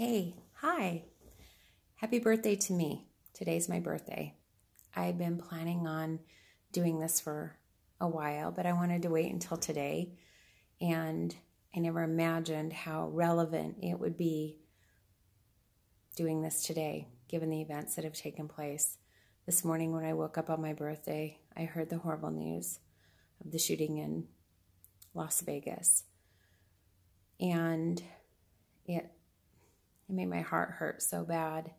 Hey, hi. Happy birthday to me. Today's my birthday. I've been planning on doing this for a while, but I wanted to wait until today, and I never imagined how relevant it would be doing this today, given the events that have taken place. This morning when I woke up on my birthday, I heard the horrible news of the shooting in Las Vegas, and it made my heart hurt so bad.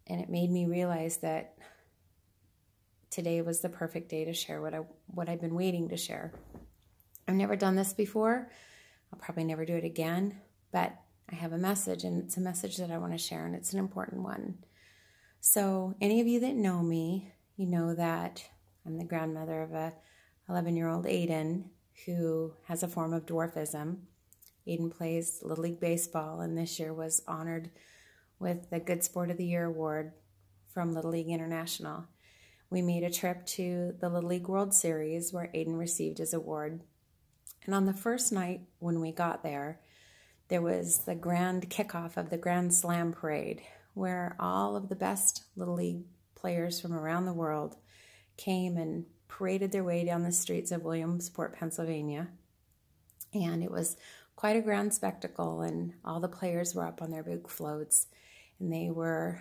And it made me realize that today was the perfect day to share what I've been waiting to share. I've never done this before. I'll probably never do it again, but I have a message, and it's a message that I want to share, and it's an important one. So any of you that know me, you know that I'm the grandmother of a 11-year-old Aiden who has a form of dwarfism. Aiden plays Little League Baseball, and this year was honored with the Good Sport of the Year award from Little League International. We made a trip to the Little League World Series where Aiden received his award. And on the first night when we got there, there was the grand kickoff of the Grand Slam Parade, where all of the best Little League players from around the world came and paraded their way down the streets of Williamsport, Pennsylvania. And it was quite a grand spectacle, and all the players were up on their big floats, and they were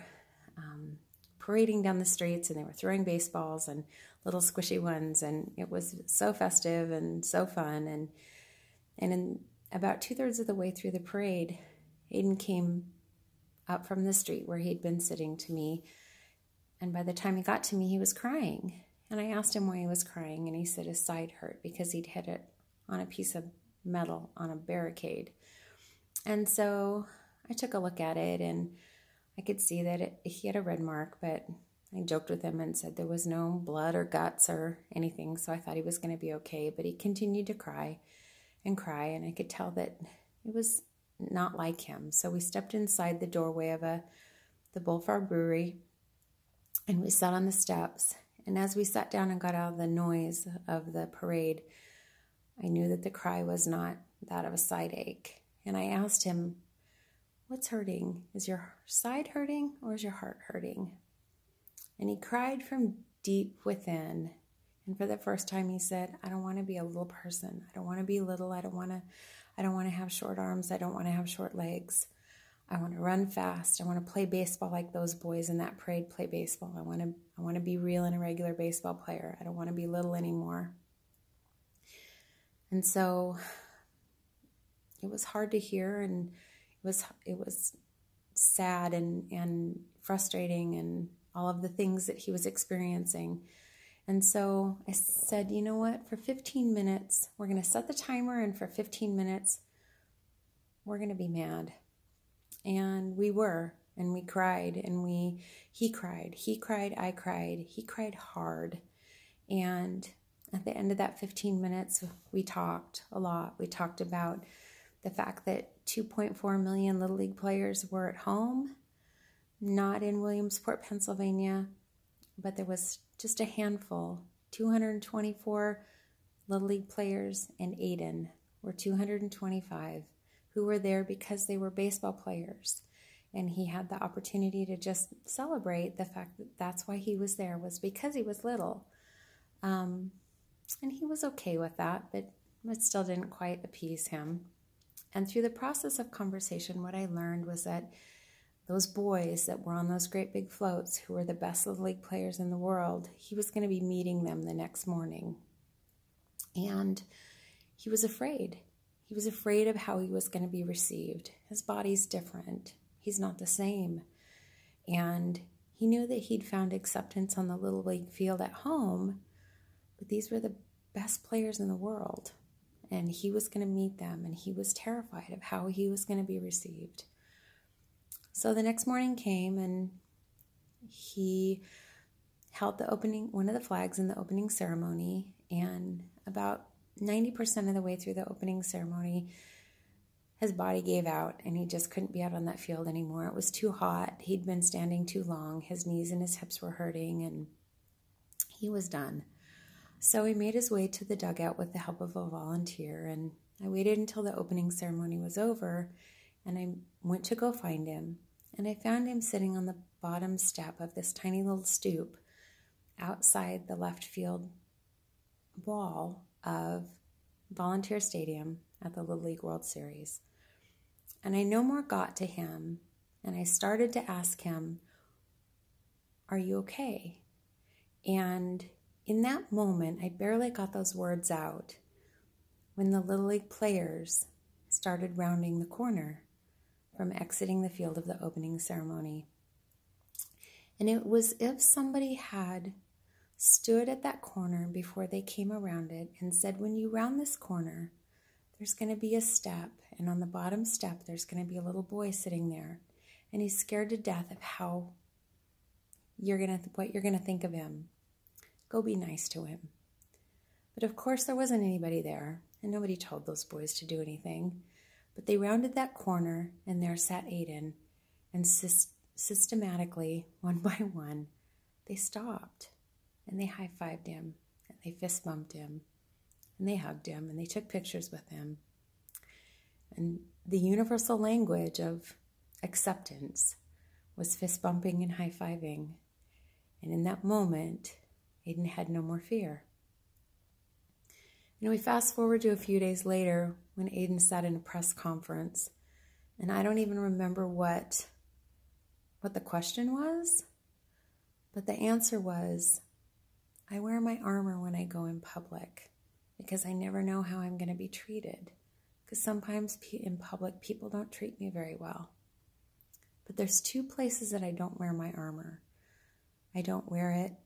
parading down the streets, and they were throwing baseballs and little squishy ones, and it was so festive and so fun. And in about 2/3 of the way through the parade, Aiden came up from the street where he'd been sitting to me, and by the time he got to me, he was crying. And I asked him why he was crying, and he said his side hurt because he'd hit it on a piece of metal on a barricade. And so I took a look at it, and I could see that he had a red mark, but I joked with him and said there was no blood or guts or anything, so I thought he was going to be okay. But he continued to cry, and I could tell that it was not like him. So we stepped inside the doorway of the Bullfrog Brewery, and we sat on the steps. And as we sat down and got out of the noise of the parade, I knew that the cry was not that of a side ache. And I asked him, "What's hurting? Is your side hurting or is your heart hurting?" And he cried from deep within. And for the first time he said, "I don't want to be a little person. I don't want to be little. I don't want to have short arms. I don't want to have short legs. I want to run fast. I want to play baseball like those boys in that parade play baseball. I want to be real and a regular baseball player. I don't want to be little anymore." And so it was hard to hear, and it was sad and frustrating, and all of the things that he was experiencing. And so I said, you know what, for 15 minutes, we're going to set the timer, and for 15 minutes, we're going to be mad. And we were, and we cried, and he cried, I cried, he cried hard. And at the end of that 15 minutes, we talked a lot. We talked about the fact that 2.4 million Little League players were at home, not in Williamsport, Pennsylvania, but there was just a handful, 224 Little League players, and Aiden were 225 who were there because they were baseball players. And he had the opportunity to just celebrate the fact that that's why he was there, was because he was little. And he was okay with that, but it still didn't quite appease him. And through the process of conversation, what I learned was that those boys that were on those great big floats, who were the best Little League players in the world, he was going to be meeting them the next morning. And he was afraid. He was afraid of how he was going to be received. His body's different. He's not the same. And he knew that he'd found acceptance on the Little League field at home, but these were the best players in the world, and he was going to meet them, and he was terrified of how he was going to be received. So the next morning came, and he held one of the flags in the opening ceremony, and about 90% of the way through the opening ceremony, his body gave out, and he just couldn't be out on that field anymore. It was too hot. He'd been standing too long. His knees and his hips were hurting, and he was done. So he made his way to the dugout with the help of a volunteer, and I waited until the opening ceremony was over, And I went to go find him, and I found him sitting on the bottom step of this tiny little stoop outside the left field wall of Volunteer Stadium at the Little League World Series. And I no more got to him, and I started to ask him, "Are you okay?" And in that moment, I barely got those words out when the Little League players started rounding the corner from exiting the field of the opening ceremony. And it was as if somebody had stood at that corner before they came around it and said, "When you round this corner, there's going to be a step, and on the bottom step, there's going to be a little boy sitting there, and he's scared to death of what you're going to think of him. Go be nice to him." But of course, there wasn't anybody there, and nobody told those boys to do anything. But they rounded that corner, and there sat Aiden, and systematically, one by one, they stopped, and they high-fived him, and they fist-bumped him, and they hugged him, and they took pictures with him. And the universal language of acceptance was fist-bumping and high-fiving. And in that moment, Aiden had no more fear. We fast forward to a few days later when Aiden sat in a press conference, and I don't even remember what the question was, but the answer was, "I wear my armor when I go in public because I never know how I'm going to be treated, because sometimes in public people don't treat me very well. But there's two places that I don't wear my armor. I don't wear it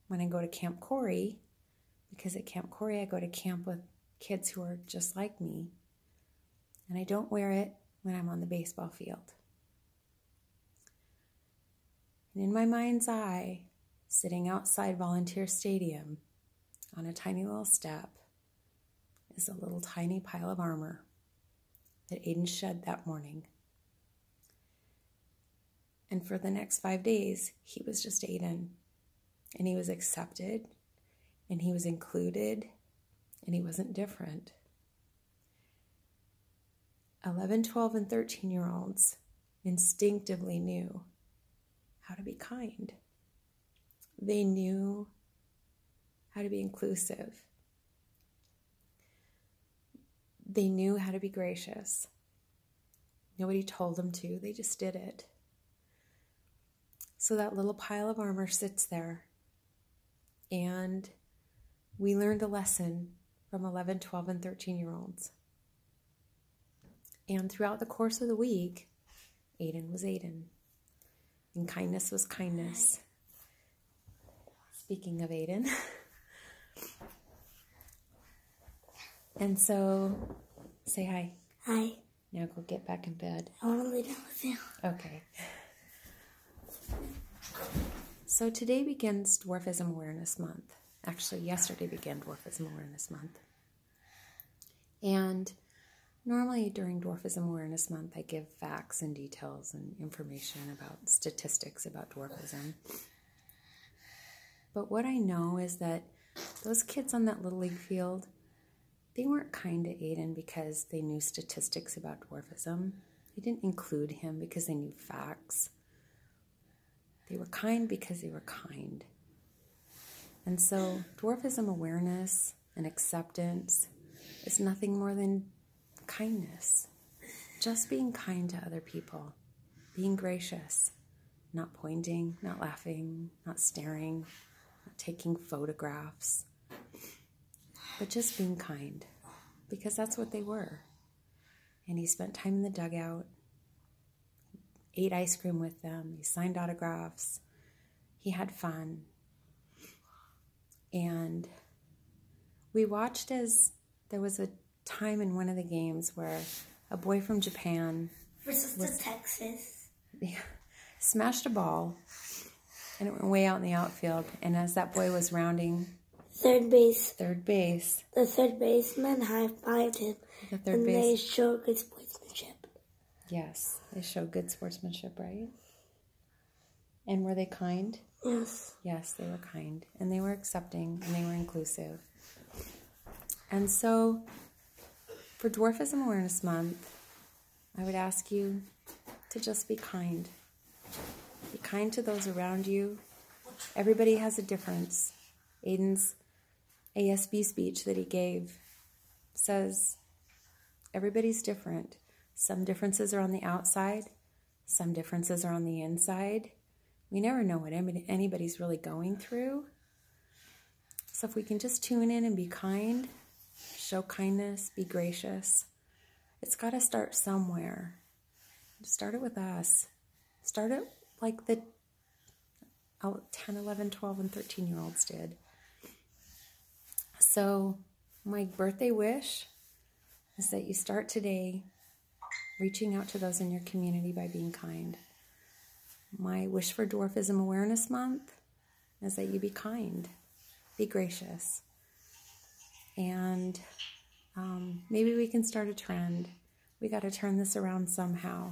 when I go to Camp Corey, because at Camp Corey I go to camp with kids who are just like me. And I don't wear it when I'm on the baseball field." And in my mind's eye, sitting outside Volunteer Stadium on a tiny little step, is a little tiny pile of armor that Aiden shed that morning. And for the next 5 days, he was just Aiden. And he was accepted, and he was included, and he wasn't different. 11, 12, and 13-year-olds instinctively knew how to be kind. They knew how to be inclusive. They knew how to be gracious. Nobody told them to, they just did it. So that little pile of armor sits there, and we learned a lesson from 11, 12, and 13-year-olds. And throughout the course of the week, Aiden was Aiden, and kindness was kindness. Speaking of Aiden. And so, say hi. Hi. Now go get back in bed. I want to lay down with you. Okay. So today begins Dwarfism Awareness Month. Actually, yesterday began Dwarfism Awareness Month. And normally during Dwarfism Awareness Month, I give facts and details and information about statistics about dwarfism. But what I know is that those kids on that Little League field, they weren't kind to Aiden because they knew statistics about dwarfism. They didn't include him because they knew facts. They were kind because they were kind. And so dwarfism awareness and acceptance is nothing more than kindness. Just being kind to other people. Being gracious. Not pointing, not laughing, not staring, not taking photographs. But just being kind. Because that's what they were. And he spent time in the dugout. Ate ice cream with them. He signed autographs. He had fun. And we watched as there was a time in one of the games where a boy from Japan versus Texas smashed a ball, and it went way out in the outfield. And as that boy was rounding third base, the third baseman high-fived him, they showed good sportsmanship. Yes, they showed good sportsmanship, right? And were they kind? Yes. Yes, they were kind, and they were accepting, and they were inclusive. And so, for Dwarfism Awareness Month, I would ask you to just be kind. Be kind to those around you. Everybody has a difference. Aiden's ASB speech that he gave says everybody's different. Some differences are on the outside. Some differences are on the inside. We never know what anybody's really going through. So if we can just tune in and be kind, show kindness, be gracious. It's got to start somewhere. Start it with us. Start it like the 10, 11, 12, and 13-year-olds did. So my birthday wish is that you start today reaching out to those in your community by being kind. My wish for Dwarfism Awareness Month is that you be kind, be gracious, and maybe we can start a trend. We got to turn this around somehow.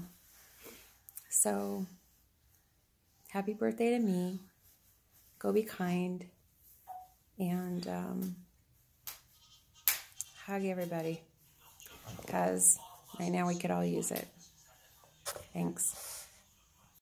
So, happy birthday to me. Go be kind, and hug everybody, because right now we could all use it. Thanks.